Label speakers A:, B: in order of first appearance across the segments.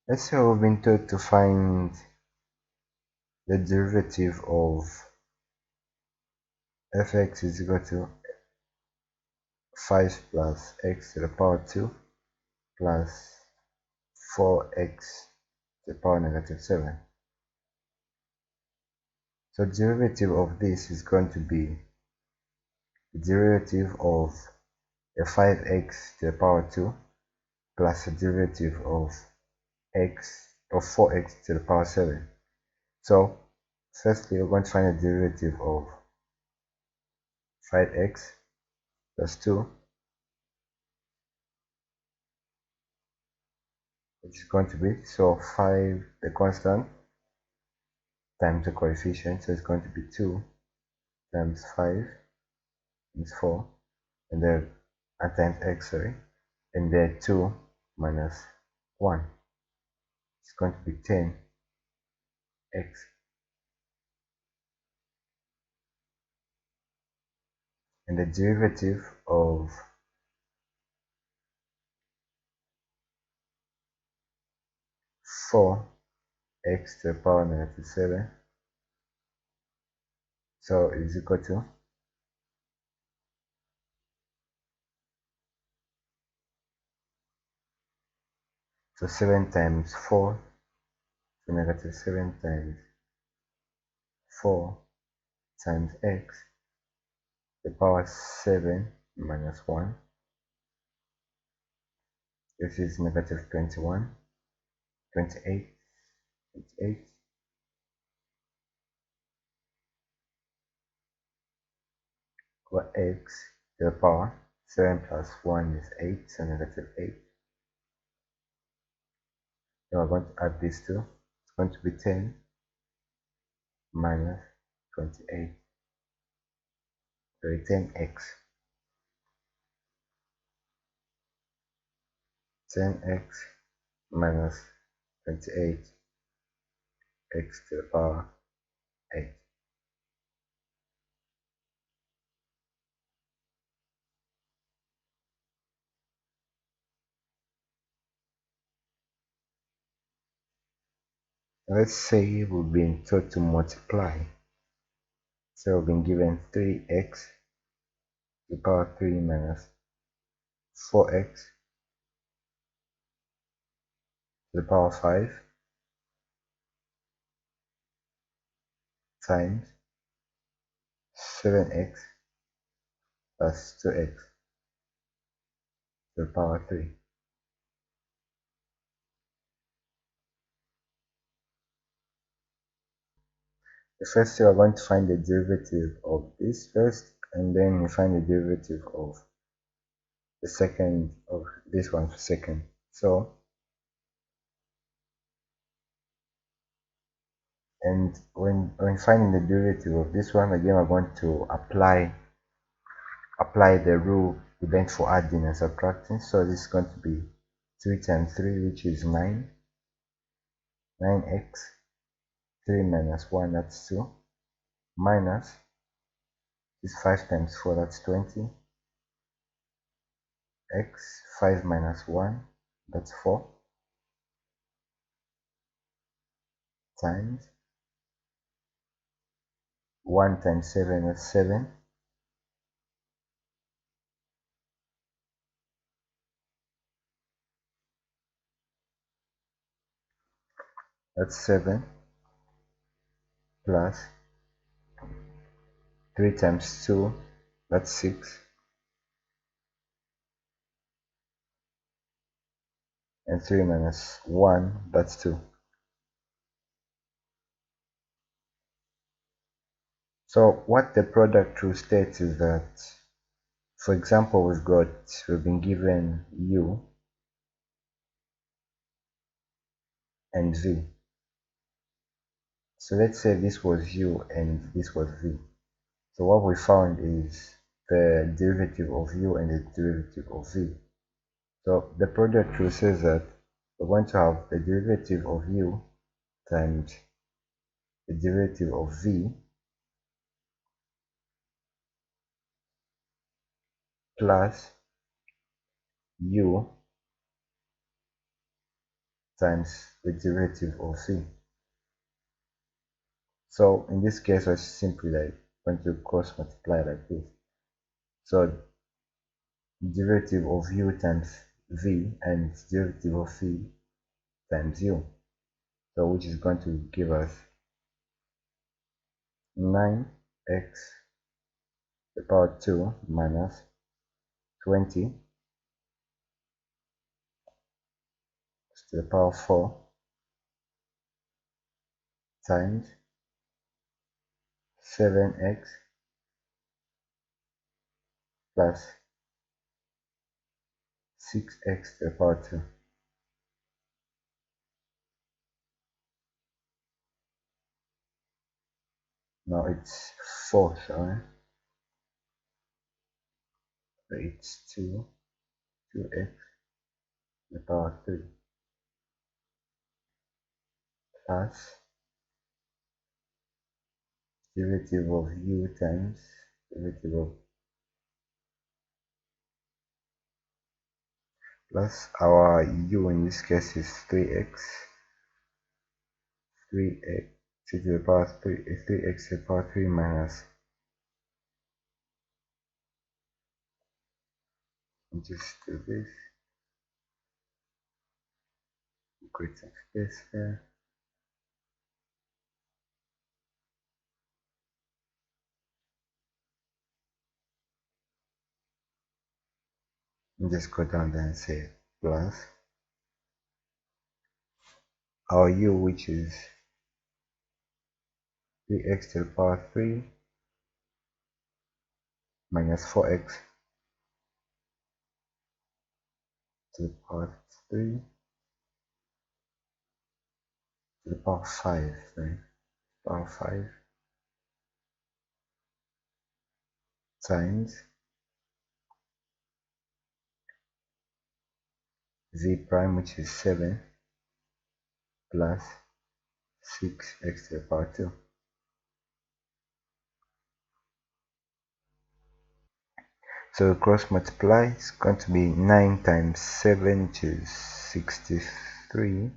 A: Let's say we've been told to find the derivative of fx is equal to 5 plus x to the power 2 plus 4x to the power negative 7. So derivative of this is going to be the derivative of the 5x to the power 2 plus the derivative of 4x to the power 7. So firstly we're going to find the derivative of 5x plus 2, which is going to be, so 5 the constant times the coefficient, so it's going to be 2 times 5 is 4, and then times x, sorry, and then 2 minus 1, it's going to be 10x, and the derivative of 4x to the power negative 7, so is equal to, so 7 times 4, so negative 7 times 4 times x, the power 7 minus 1, this is negative 21, 28, 28, over x to the power 7 plus 1 is 8, so negative 8. Now we're going to add these two. It's going to be 10 minus 28, so 10x. 10x minus 28 x to the power 8. Let's say we've been told to multiply. So we've been given 3x to the power 3 minus 4x to the power 5 times 7x plus 2x to the power 3. The first thing we're going to find the derivative of this first, and then we find the derivative of the second, of this one second. So, and when finding the derivative of this one, again we're going to apply the rule event for adding and subtracting. So this is going to be 3 times 3, which is 9, 9x, 3 minus 1, that's 2, minus is 5 times 4, that's 20, x, 5 minus 1, that's 4, times 1 times 7, that's 7, that's 7, plus 3 times 2, that's 6, and 3 minus 1, that's 2. So what the product rule states is that, for example, we've been given u and v. So let's say this was u and this was v. So what we found is the derivative of u and the derivative of v. So the product rule says that we're going to have the derivative of u times the derivative of v plus u times the derivative of v. So in this case, we're simply like going to cross multiply like this. So derivative of u times v and derivative of v times u. So which is going to give us 9x to the power 2 minus 20 to the power 4 times 7x plus 6x to the power 2. Now it's 4, sorry. So it's 2x to the power 3 plus derivative of u times derivative of plus our u in this case is 3x 3x to the power 3 is 3x to the power 3 minus, just do this, create some space here and just go down there and say plus our u, which is 3x to the power 3 minus 4x to the power 3 to the power 5, right? Power 5 times z prime, which is 7 plus 6x to the power 2. So cross multiply is going to be 9 times 7, which is 63.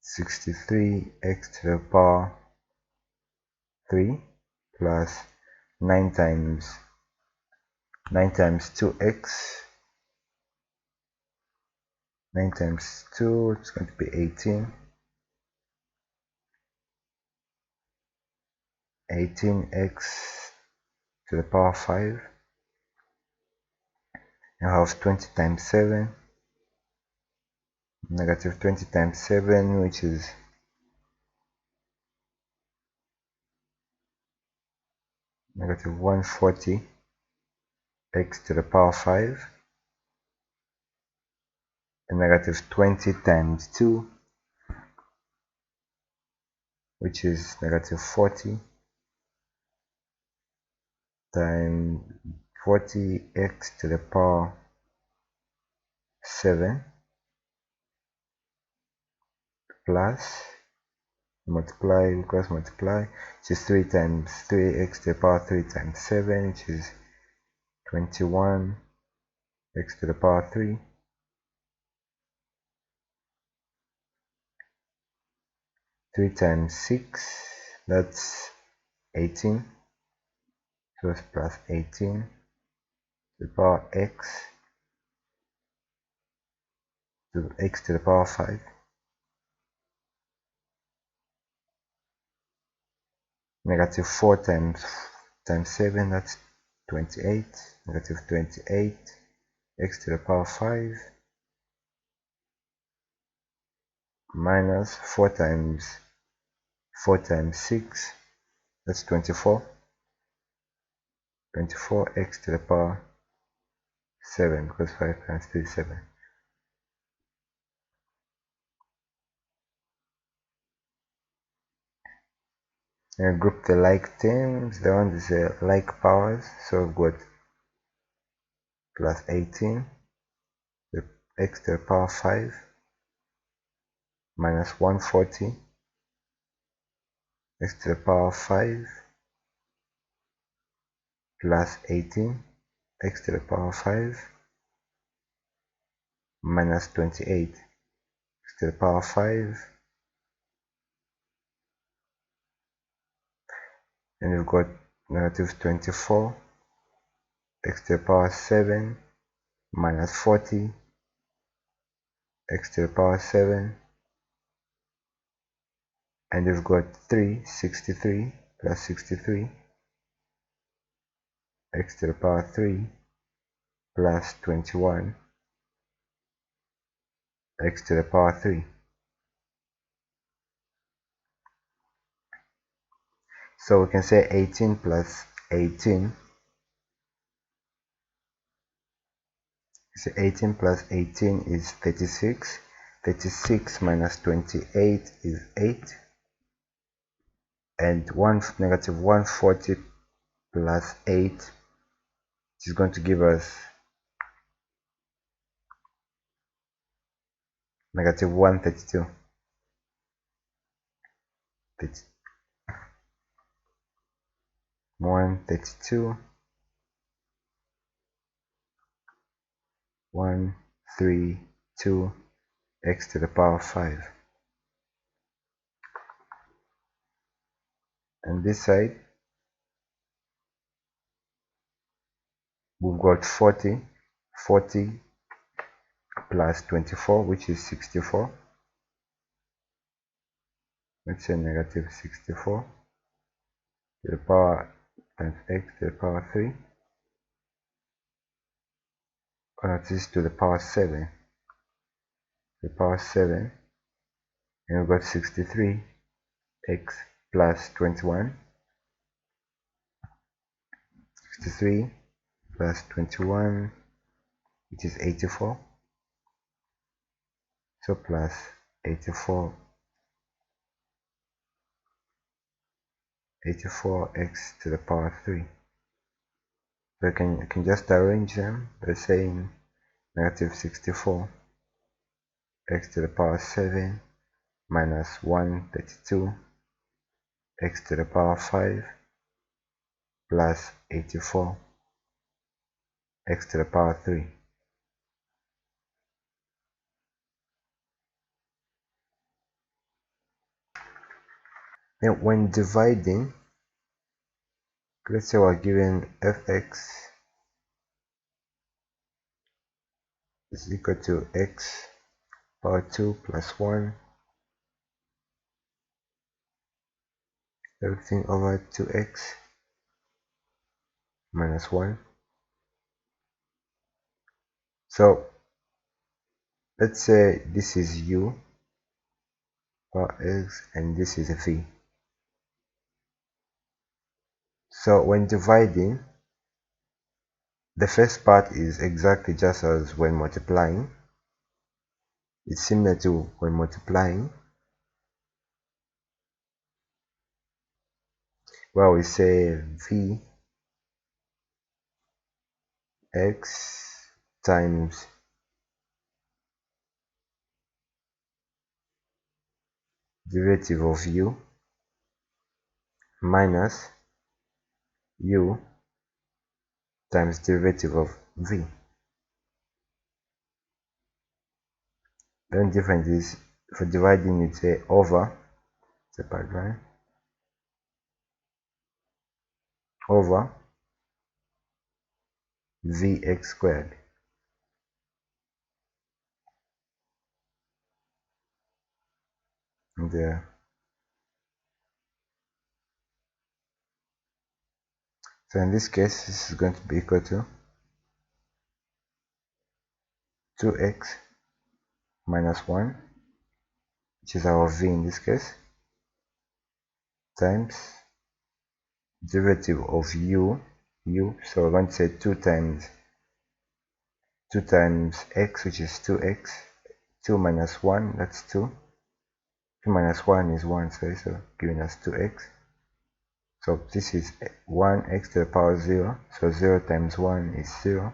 A: 63x to the power 3 plus 9 times 2x. 9 times 2, it's going to be 18. 18x to the power 5. You have 20 times 7. Negative 20 times 7, which is negative 140 x to the power 5. And negative 20 times 2, which is negative 40 times 40x to the power 7 plus multiply, cross multiply, which is 3 times 3x to the power 3 times 7, which is 21 x to the power 3 3 times 6, that's 18, so it's plus 18 to the power x to x to the power 5 negative 4 times 7, that's 28, negative 28 x to the power 5 minus 4 times 6, that's 24 x to the power 7, because 5 times 3 is 7. And group the like terms, the one is like powers, so we've got plus 18 the x to the power 5 minus 140 x to the power 5 plus 18 x to the power 5 minus 28 x to the power 5, and we've got negative 24 x to the power 7 minus 40 x to the power 7, and we've got 63 plus 63 x to the power 3 plus 21 x to the power 3. So we can say 18 plus 18. So 18 plus 18 is 36. 36 minus 28 is 8. And negative 140 plus 8 is going to give us negative 132. 132, 132 x to the power 5. And this side we've got 40 plus 24, which is 64. Let's say negative 64 to the power times x to the power 3. This is to the power 7. The power 7, and we've got 63 x plus 21. 63 plus 21, which is 84. So plus 84 x to the power 3. So I can just arrange them by saying negative 64 x to the power 7 minus 132 x to the power 5 plus 84 x to the power 3. Then when dividing, let's say we're given fx is equal to x power 2 plus 1 everything over 2x minus 1. So let's say this is u power x and this is v. So when dividing, the first part is exactly just as when multiplying. It's similar to when multiplying, where we say v x times derivative of u minus u times derivative of v. The only difference is for dividing you say over, separate line, over vx squared. And so in this case, this is going to be equal to 2x minus 1, which is our v in this case, times derivative of u, so we're going to say 2 times x, which is 2x, 2 minus 1, that's 2, 2 minus 1 is 1, so giving us 2x. So this is 1x to the power 0, so 0 times 1 is 0.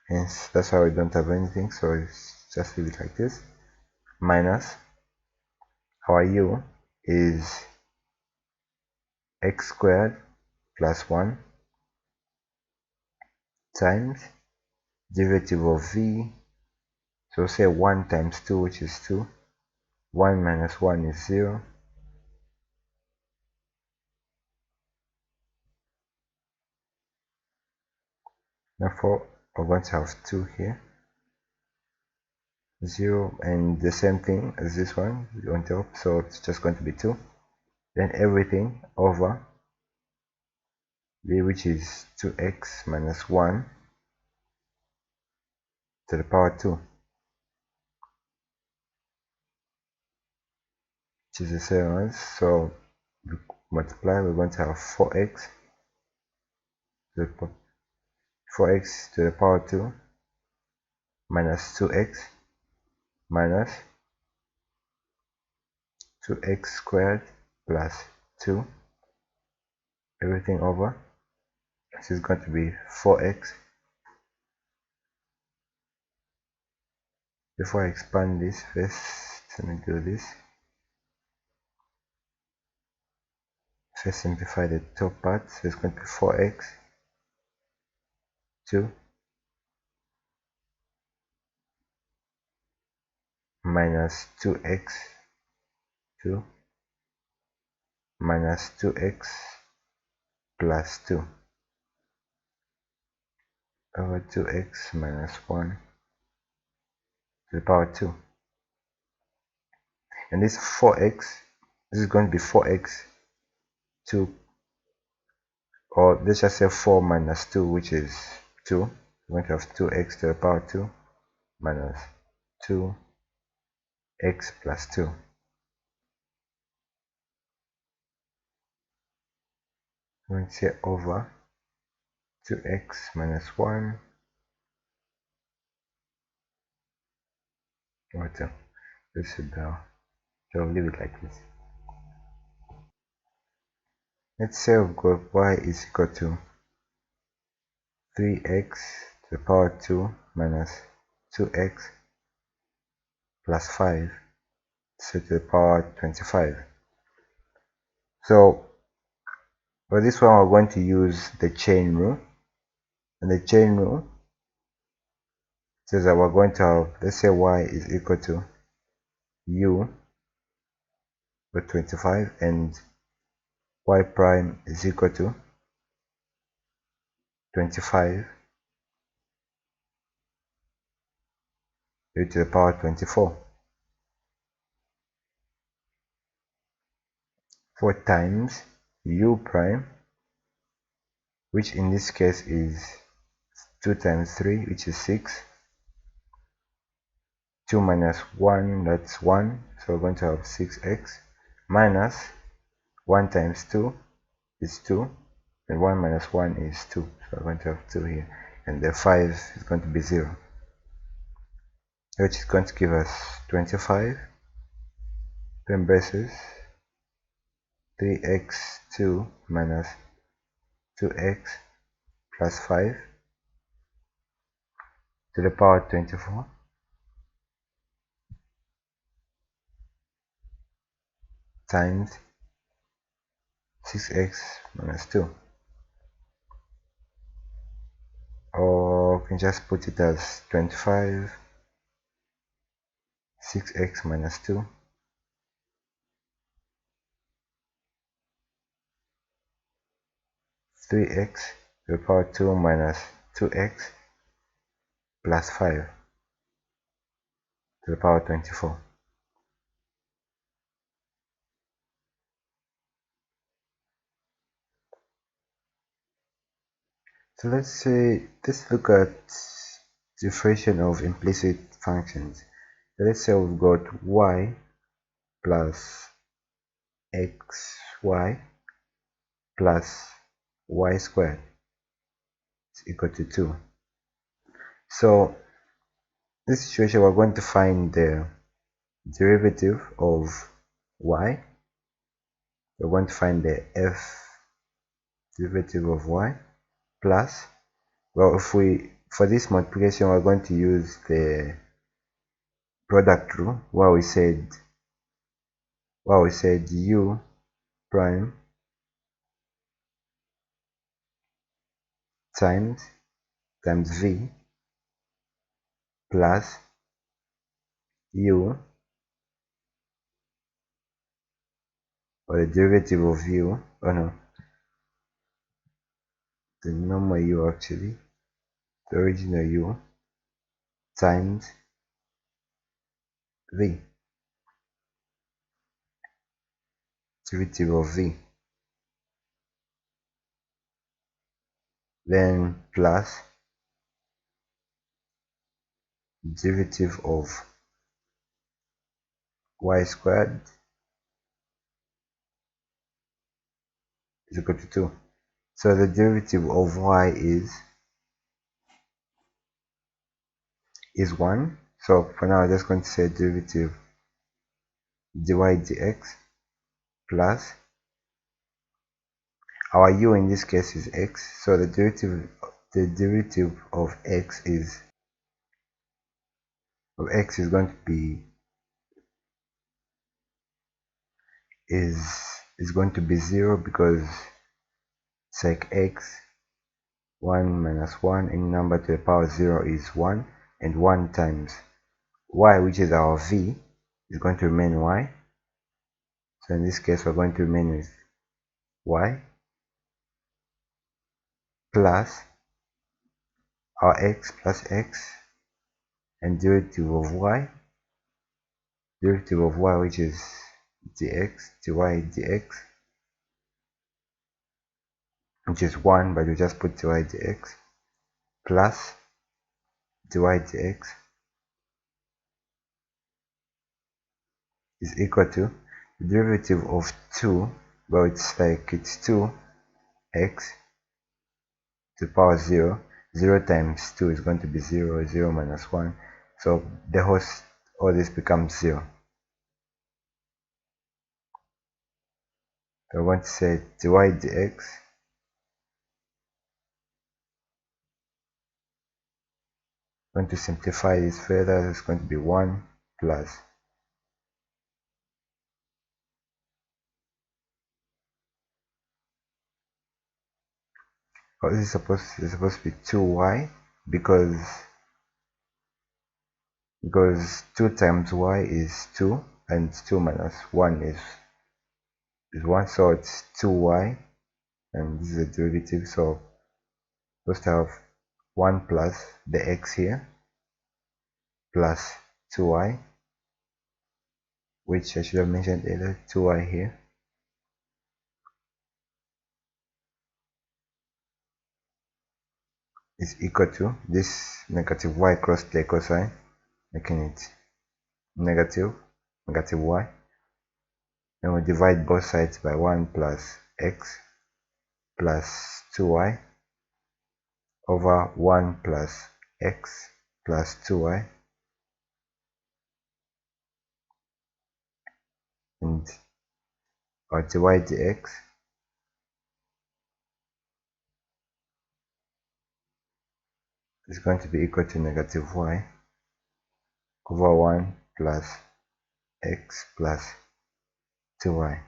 A: Hence, that's why we don't have anything, so it's just leave it like this. Minus, our u is x squared plus 1 times derivative of v. So say 1 times 2, which is 2. 1 minus 1 is 0. Therefore, we're going to have 2 here. 0, and the same thing as this one on top, so it's just going to be 2. Then everything over v, which is 2x minus 1 to the power 2, which is the same as, so we multiply, we're going to have 4x to the 4x to the power 2 minus 2x minus 2x squared plus 2, everything over. This is going to be 4x. Before I expand this, first let me do this. First simplify the top part, so it's going to be 4x 2 minus 2x 2 minus 2x plus 2 over 2x minus 1 to the power 2. And this 4x, this is going to be 4x 2, or let's just say 4 minus 2, which is 2. We're going to have 2x to the power 2 minus 2x plus 2. I'm going to say over 2x minus 1 over 2. This should be, so I'll leave it like this. Let's say we've got y is equal to 3x to the power 2 minus 2x plus 5, so to the power 25. So for this one, we're going to use the chain rule, and the chain rule says that we're going to have, let's say y is equal to u with 25 and y prime is equal to 25 u to the power 24, 4 times u prime, which in this case is 2 times 3, which is 6, 2 minus 1, that's 1, so we're going to have 6x, minus 1 times 2 is 2, and 1 minus 1 is 2, so we're going to have 2 here, and the 5 is going to be 0, which is going to give us 25, then braces 3x2 minus 2x plus 5 to the power 24 times 6x minus 2, or we can just put it as 25 6x minus 2 3x to the power 2 minus 2x plus 5 to the power 24. So let's look at differentiation of implicit functions. So let's say we've got y plus xy plus y squared is equal to 2. So in this situation, we're going to find the derivative of y. We're going to find the f derivative of y plus, well, if we, for this multiplication, we're going to use the product rule where we said u prime times times v plus u, or the derivative of u, oh no, the normal u actually, the original u, times v, derivative of v, then plus derivative of y squared is equal to 2. So the derivative of y is 1. So for now I'm just going to say derivative dy dx plus our u in this case is x, so the derivative of x is going to be is going to be 0, because sec x, 1 minus 1, any number to the power 0 is 1, and 1 times y, which is our v, is going to remain y. So in this case we're going to remain with y plus our x plus x, and derivative of y, which is dx dy dx, which is 1, but we just put dy dx plus dy dx is equal to the derivative of 2. Well, it's 2x to the power 0. 0 times 2 is going to be 0. 0 minus 1, so all this becomes 0. So I want to say dy dx, I'm going to simplify this further. It's going to be 1 plus, oh, this is supposed to be 2y, because 2 times y is 2, and 2 minus 1 is 1, so it's 2y, and this is a derivative, so supposed to have 1 plus the x here plus 2y, which I should have mentioned earlier, 2y here, is equal to this negative y cross the cosine, making it negative y. Then we divide both sides by 1 plus x plus 2y over 1 plus x plus 2y, and our dy dx is going to be equal to negative y over 1 plus x plus 2y.